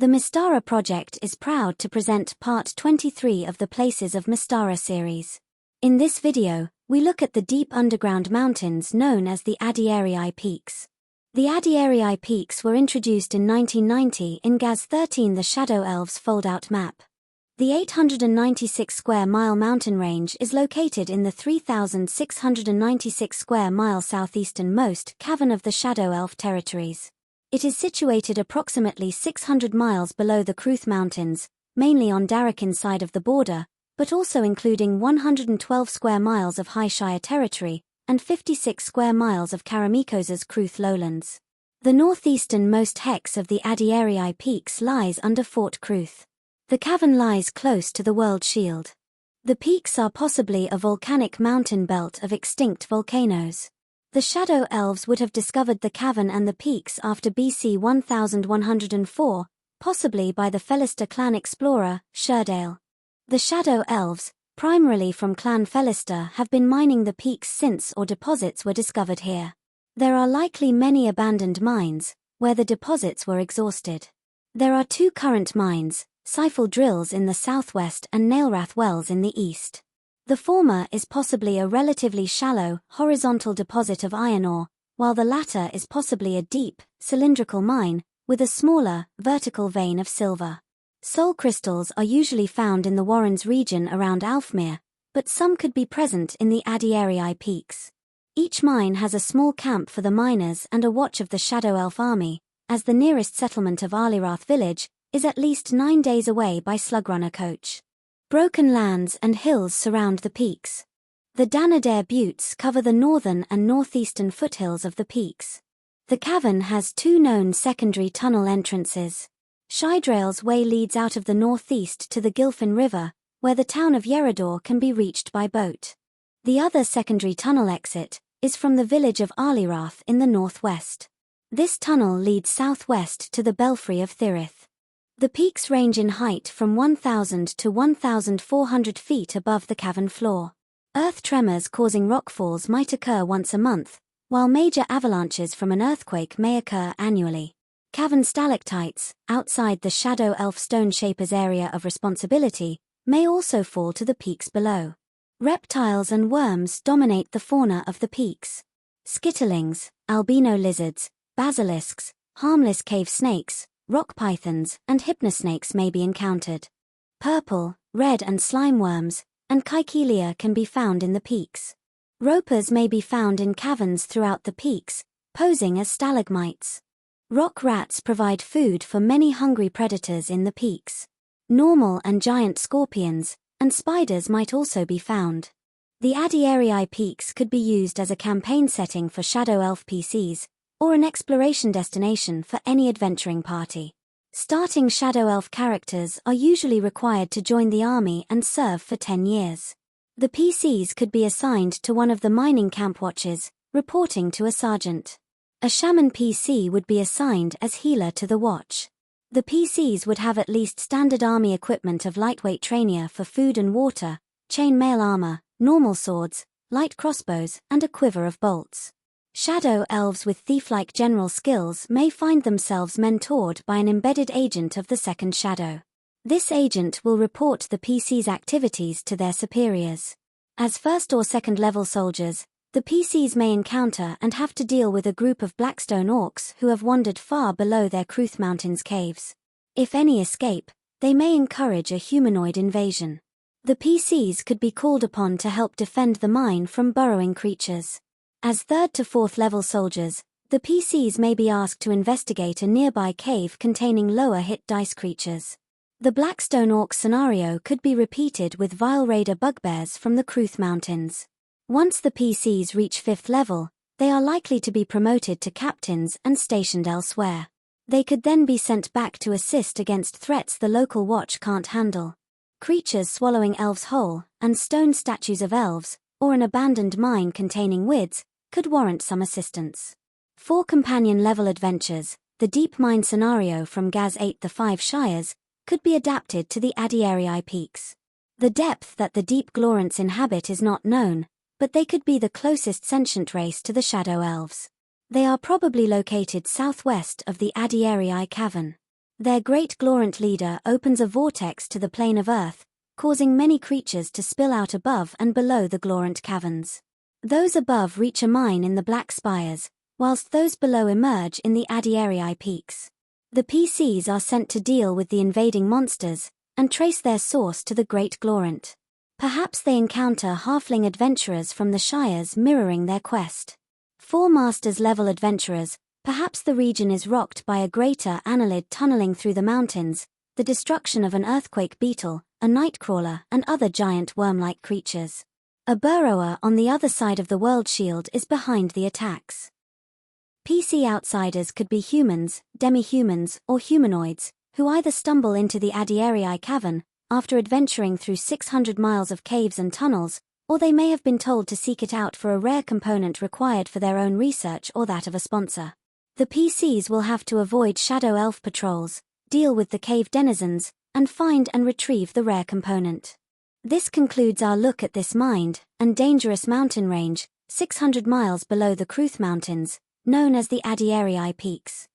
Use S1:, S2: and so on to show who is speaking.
S1: The Mystara project is proud to present part 23 of the Places of Mystara series. In this video, we look at the deep underground mountains known as the Adiarii peaks. The Adiarii peaks were introduced in 1990 in GAS 13, the Shadow Elves fold-out map. The 896 square mile mountain range is located in the 3,696 square mile southeasternmost cavern of the Shadow Elf territories. It is situated approximately 600 miles below the Cruth Mountains, mainly on Darakin's side of the border, but also including 112 square miles of High Shire territory and 56 square miles of Karamikosa's Cruth lowlands. The northeasternmost hex of the Adiarii peaks lies under Fort Cruth. The cavern lies close to the World Shield. The peaks are possibly a volcanic mountain belt of extinct volcanoes. The Shadow Elves would have discovered the cavern and the peaks after BC 1104, possibly by the Felister clan explorer, Sherdale. The Shadow Elves, primarily from Clan Felister, have been mining the peaks since deposits were discovered here. There are likely many abandoned mines, where the deposits were exhausted. There are two current mines, Sifel drills in the southwest and Nailrath wells in the east. The former is possibly a relatively shallow, horizontal deposit of iron ore, while the latter is possibly a deep, cylindrical mine, with a smaller, vertical vein of silver. Soul crystals are usually found in the Warrens region around Alfmere, but some could be present in the Adiarii peaks. Each mine has a small camp for the miners and a watch of the Shadow Elf army, as the nearest settlement of Alirath village is at least 9 days away by slugrunner coach. Broken lands and hills surround the peaks. The Danadair Buttes cover the northern and northeastern foothills of the peaks. The cavern has two known secondary tunnel entrances. Shidrail's Way leads out of the northeast to the Gilfin River, where the town of Yerador can be reached by boat. The other secondary tunnel exit is from the village of Alirath in the northwest. This tunnel leads southwest to the Belfry of Thirith. The peaks range in height from 1,000 to 1,400 feet above the cavern floor. Earth tremors causing rockfalls might occur once a month, while major avalanches from an earthquake may occur annually. Cavern stalactites, outside the Shadow Elf Stone Shaper's area of responsibility, may also fall to the peaks below. Reptiles and worms dominate the fauna of the peaks. Skitterlings, albino lizards, basilisks, harmless cave snakes, rock pythons, and hypnosnakes may be encountered. Purple, red and slime worms, and caechelia can be found in the peaks. Ropers may be found in caverns throughout the peaks, posing as stalagmites. Rock rats provide food for many hungry predators in the peaks. Normal and giant scorpions, and spiders might also be found. The Adiarii peaks could be used as a campaign setting for Shadow Elf PCs, or an exploration destination for any adventuring party. Starting Shadow Elf characters are usually required to join the army and serve for 10 years. The PCs could be assigned to one of the mining camp watches, reporting to a sergeant. A shaman PC would be assigned as healer to the watch. The PCs would have at least standard army equipment of lightweight trainier for food and water, chainmail armor, normal swords, light crossbows, and a quiver of bolts. Shadow Elves with thief-like general skills may find themselves mentored by an embedded agent of the Second Shadow. This agent will report the PC's activities to their superiors. As first or second level soldiers, the PCs may encounter and have to deal with a group of Blackstone orcs who have wandered far below their Cruth Mountains caves. If any escape, they may encourage a humanoid invasion. The PCs could be called upon to help defend the mine from burrowing creatures. As 3rd to 4th level soldiers, the PCs may be asked to investigate a nearby cave containing lower hit dice creatures. The Blackstone Orc scenario could be repeated with Vile Raider bugbears from the Cruth Mountains. Once the PCs reach 5th level, they are likely to be promoted to captains and stationed elsewhere. They could then be sent back to assist against threats the local watch can't handle. Creatures swallowing elves whole, and stone statues of elves, or an abandoned mine containing wids, could warrant some assistance. 4 companion-level adventures, the Deep Mine scenario from GAS 8, the 5 Shires, could be adapted to the Adiarii peaks. The depth that the Deep Glorants inhabit is not known, but they could be the closest sentient race to the Shadow Elves. They are probably located southwest of the Adiarii cavern. Their great Glorant leader opens a vortex to the plane of Earth, causing many creatures to spill out above and below the Glorant caverns. Those above reach a mine in the Black Spires, whilst those below emerge in the Adiarii peaks. The PCs are sent to deal with the invading monsters, and trace their source to the Great Glorant. Perhaps they encounter halfling adventurers from the Shires mirroring their quest. 4 Masters-level adventurers. Perhaps the region is rocked by a greater annelid tunneling through the mountains, the destruction of an earthquake beetle, a nightcrawler, and other giant worm-like creatures. A burrower on the other side of the world shield is behind the attacks. PC outsiders could be humans, demi-humans, or humanoids, who either stumble into the Adiarii cavern, after adventuring through 600 miles of caves and tunnels, or they may have been told to seek it out for a rare component required for their own research or that of a sponsor. The PCs will have to avoid Shadow Elf patrols, deal with the cave denizens, and find and retrieve the rare component. This concludes our look at this mined and dangerous mountain range, 600 miles below the Cruth Mountains, known as the Adiarii Peaks.